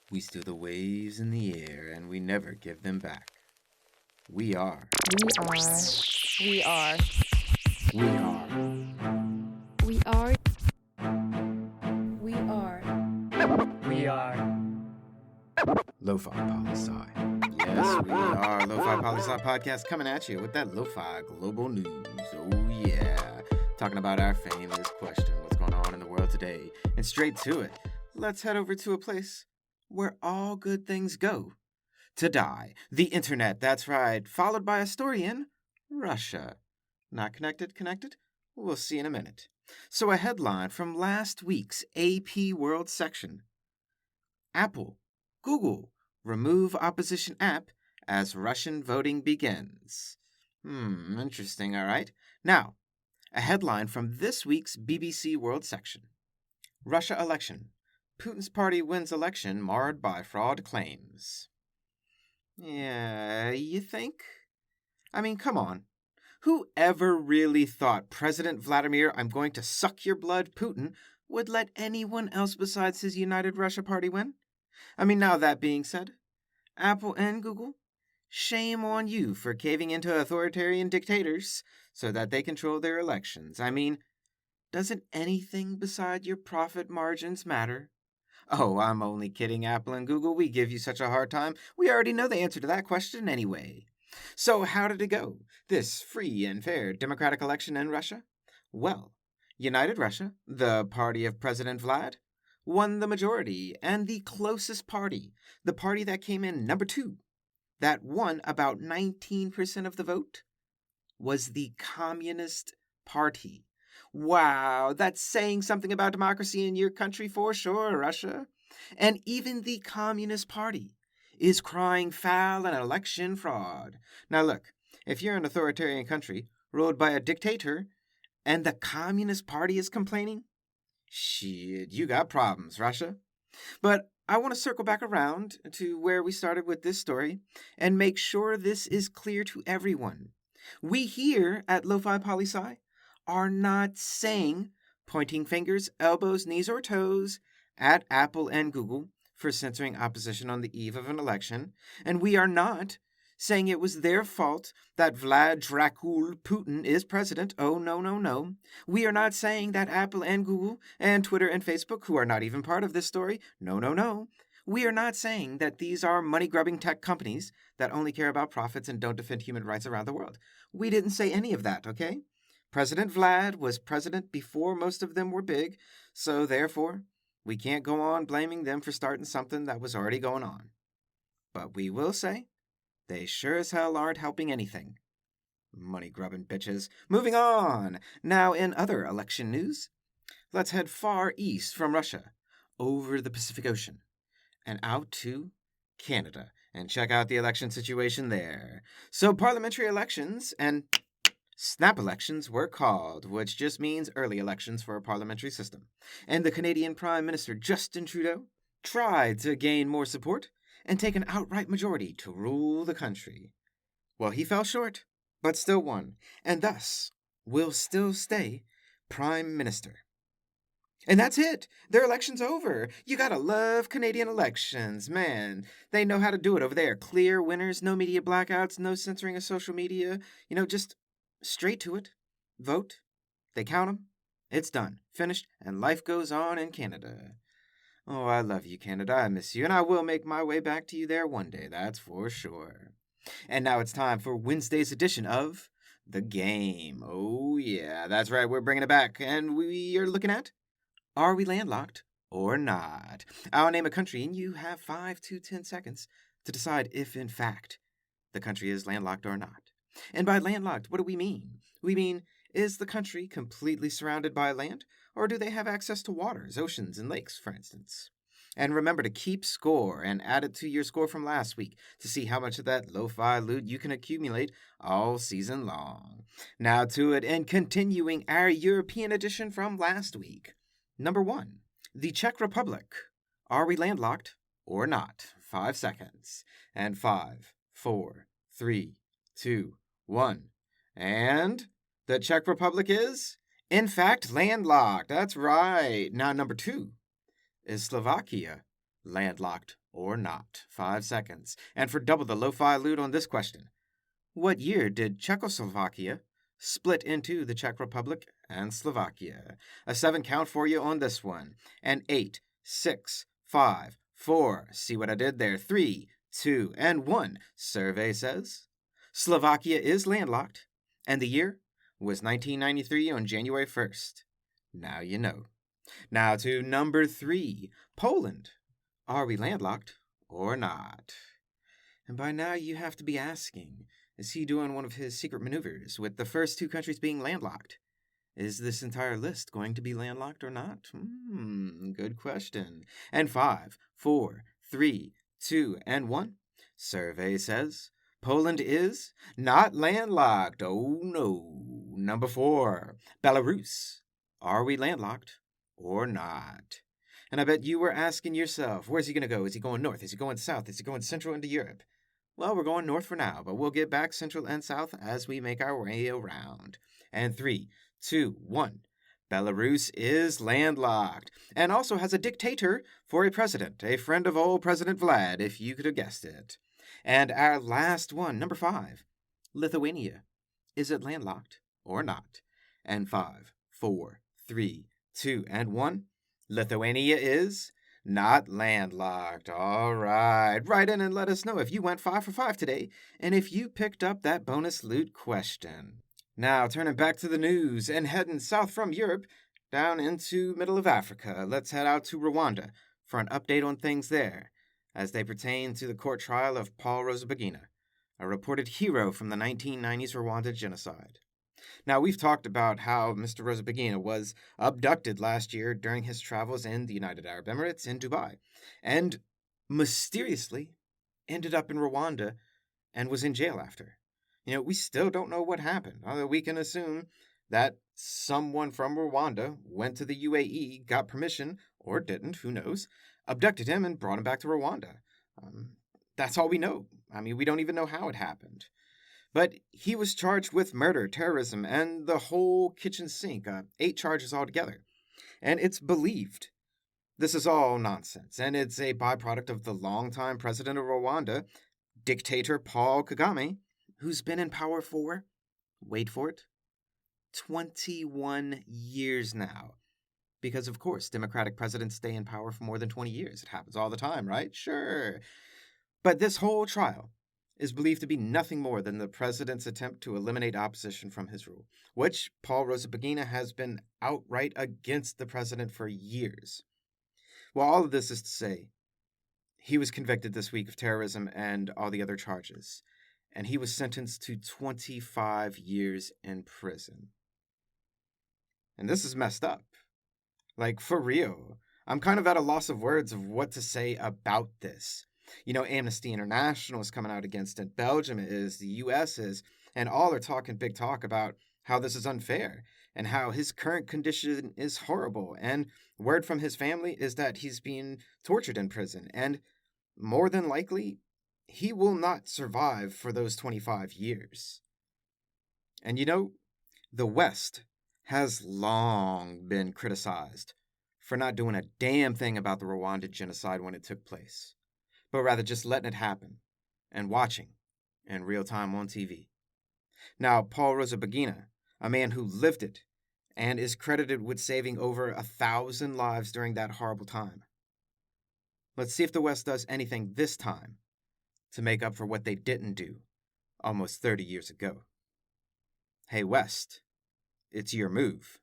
We steal the waves in the air and we never give them back. We are. We are. We are. We are. We are. We are. Lofi Poli Sci. Yes, we are. Lofi Poli Sci podcast coming at you with that lo-fi global news. Oh, yeah. Talking about our famous question, what's going on in the world today? And straight to it, let's head over to a place where all good things go. To die. The internet, that's right. Followed by a story in Russia. Not connected? Connected? We'll see in a minute. So a headline from last week's AP World section. Apple, Google, remove opposition app as Russian voting begins. Interesting, all right. Now, a headline from this week's BBC World section. Russia election. Putin's party wins election marred by fraud claims. Yeah, you think? I mean, come on. Who ever really thought President Vladimir, I'm going to suck your blood, Putin, would let anyone else besides his United Russia party win? I mean, now that being said, Apple and Google, shame on you for caving into authoritarian dictators so that they control their elections. I mean, doesn't anything beside your profit margins matter? Oh, I'm only kidding, Apple and Google. We give you such a hard time. We already know the answer to that question anyway. So, how did it go, this free and fair democratic election in Russia? Well, United Russia, the party of President Vlad, won the majority, and the closest party, the party that came in number 2, that won about 19% of the vote, was the Communist Party. Wow, that's saying something about democracy in your country for sure, Russia. And even the Communist Party is crying foul and election fraud. Now look, if you're an authoritarian country ruled by a dictator and the Communist Party is complaining, shit, you got problems, Russia. But I want to circle back around to where we started with this story and make sure this is clear to everyone. We here at Lofi Poli Sci are not saying pointing fingers, elbows, knees, or toes at Apple and Google for censoring opposition on the eve of an election, and we are not saying it was their fault that Vlad Dracul Putin is president. Oh, no, no, no. We are not saying that Apple and Google and Twitter and Facebook, who are not even part of this story, no, no, no. We are not saying that these are money-grubbing tech companies that only care about profits and don't defend human rights around the world. We didn't say any of that, okay? President Vlad was president before most of them were big, so therefore, we can't go on blaming them for starting something that was already going on. But we will say, they sure as hell aren't helping anything. Money-grubbing bitches. Moving on! Now, in other election news, let's head far east from Russia, over the Pacific Ocean, and out to Canada, and check out the election situation there. So, parliamentary elections and snap elections were called, which just means early elections for a parliamentary system. And the Canadian Prime Minister Justin Trudeau tried to gain more support and take an outright majority to rule the country. Well, he fell short, but still won, and thus will still stay Prime Minister. And that's it. Their election's over. You gotta love Canadian elections, man. They know how to do it over there. Clear winners, no media blackouts, no censoring of social media. Just straight to it. Vote. They count them. It's done. Finished. And life goes on in Canada. Oh, I love you, Canada. I miss you. And I will make my way back to you there one day. That's for sure. And now it's time for Wednesday's edition of The Game. Oh, yeah. That's right. We're bringing it back. And we are looking at, are we landlocked or not? I'll name a country and you have 5 to 10 seconds to decide if, in fact, the country is landlocked or not. And by landlocked, what do we mean? We mean, is the country completely surrounded by land, or do they have access to waters, oceans, and lakes, for instance? And remember to keep score and add it to your score from last week to see how much of that lo-fi loot you can accumulate all season long. Now to it, and continuing our European edition from last week. Number 1, the Czech Republic. Are we landlocked or not? 5 seconds. And 5, 4, 3, 2, 1. And the Czech Republic is, in fact, landlocked. That's right. Now, number 2, is Slovakia landlocked or not? 5 seconds. And for double the lo-fi loot on this question, what year did Czechoslovakia split into the Czech Republic and Slovakia? A 7 count for you on this one. And 8, 6, 5, 4. See what I did there? 3, 2, and 1. Survey says Slovakia is landlocked, and the year was 1993 on January 1st. Now you know. Now to number 3, Poland. Are we landlocked or not? And by now you have to be asking, is he doing one of his secret maneuvers with the first 2 countries being landlocked? Is this entire list going to be landlocked or not? Good question. And 5, 4, 3, 2, and 1. Survey says Poland is not landlocked. Oh no. Number 4, Belarus. Are we landlocked or not? And I bet you were asking yourself, where's he going to go? Is he going north? Is he going south? Is he going central into Europe? Well, we're going north for now, but we'll get back central and south as we make our way around. And 3, 2, 1. Belarus is landlocked and also has a dictator for a president, a friend of old President Vlad, if you could have guessed it. And our last one, number 5, Lithuania. Is it landlocked or not? And 5, 4, 3, 2, and 1. Lithuania is not landlocked. All right. Write in and let us know if you went 5 for 5 today and if you picked up that bonus loot question. Now, turning back to the news and heading south from Europe down into middle of Africa, let's head out to Rwanda for an update on things there as they pertain to the court trial of Paul Rusesabagina, a reported hero from the 1990s Rwanda genocide. Now, we've talked about how Mr. Rusesabagina was abducted last year during his travels in the United Arab Emirates in Dubai, and mysteriously ended up in Rwanda and was in jail after. We still don't know what happened, although we can assume that someone from Rwanda went to the UAE, got permission, or didn't, who knows, abducted him and brought him back to Rwanda. That's all we know. We don't even know how it happened. But he was charged with murder, terrorism, and the whole kitchen sink, 8 charges altogether. And it's believed this is all nonsense, and it's a byproduct of the longtime president of Rwanda, dictator Paul Kagame, who's been in power for, wait for it, 21 years now. Because, of course, Democratic presidents stay in power for more than 20 years. It happens all the time, right? Sure. But this whole trial is believed to be nothing more than the president's attempt to eliminate opposition from his rule, which Paul Rusesabagina has been outright against the president for years. Well, all of this is to say, he was convicted this week of terrorism and all the other charges, and he was sentenced to 25 years in prison. And this is messed up. Like, for real. I'm kind of at a loss of words of what to say about this. Amnesty International is coming out against it. Belgium is, the U.S. is, and all are talking big talk about how this is unfair and how his current condition is horrible. And word from his family is that he's being tortured in prison. And more than likely, he will not survive for those 25 years. And the West has long been criticized for not doing a damn thing about the Rwanda genocide when it took place, but rather just letting it happen and watching in real time on TV. Now, Paul Rusesabagina, a man who lived it and is credited with saving over 1,000 lives during that horrible time. Let's see if the West does anything this time to make up for what they didn't do almost 30 years ago. Hey, West, it's your move,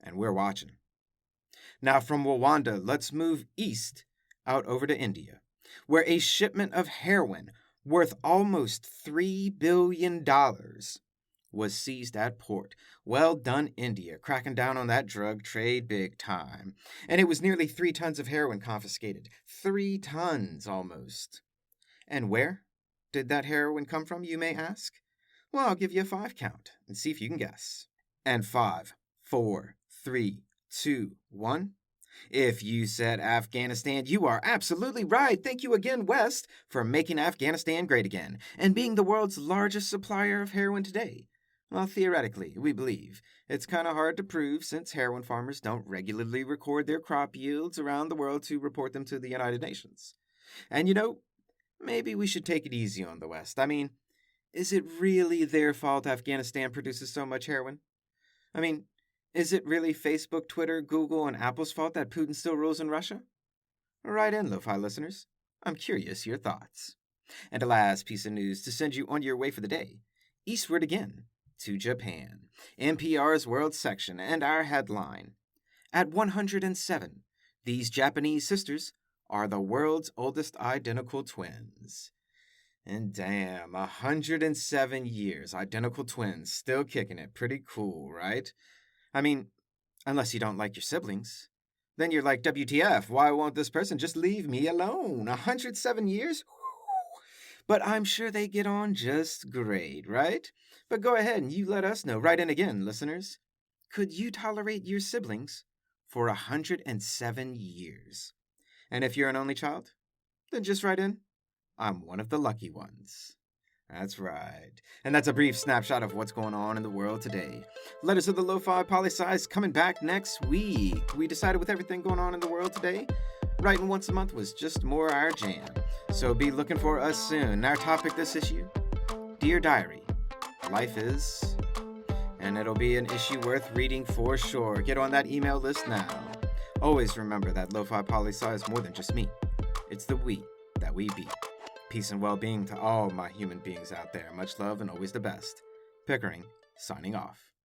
and we're watching. Now, from Rwanda, let's move east out over to India, where a shipment of heroin worth almost $3 billion was seized at port. Well done, India, cracking down on that drug trade big time. And it was nearly 3 tons of heroin confiscated. 3 tons, almost. And where did that heroin come from, you may ask? Well, I'll give you a 5 count and see if you can guess. And 5, 4, 3, 2, 1. If you said Afghanistan, you are absolutely right. Thank you again, West, for making Afghanistan great again and being the world's largest supplier of heroin today. Well, theoretically, we believe. It's kind of hard to prove since heroin farmers don't regularly record their crop yields around the world to report them to the United Nations. And maybe we should take it easy on the West. I mean, is it really their fault Afghanistan produces so much heroin? I mean, is it really Facebook, Twitter, Google, and Apple's fault that Putin still rules in Russia? Write in, Lo-Fi listeners. I'm curious your thoughts. And a last piece of news to send you on your way for the day. Eastward again, to Japan. NPR's World section and our headline. At 107, these Japanese sisters are the world's oldest identical twins. And damn, 107 years, identical twins, still kicking it. Pretty cool, right? I mean, unless you don't like your siblings. Then you're like, WTF, why won't this person just leave me alone? 107 years? But I'm sure they get on just great, right? But go ahead and you let us know. Write in again, listeners. Could you tolerate your siblings for 107 years? And if you're an only child, then just write in. I'm one of the lucky ones. That's right. And that's a brief snapshot of what's going on in the world today. Letters of the Lofi Poli Sci is coming back next week. We decided with everything going on in the world today, writing once a month was just more our jam. So be looking for us soon. Our topic this issue, Dear Diary, life is... And it'll be an issue worth reading for sure. Get on that email list now. Always remember that Lofi Poli Sci is more than just me. It's the we that we be. Peace and well-being to all my human beings out there. Much love and always the best. Pickering, signing off.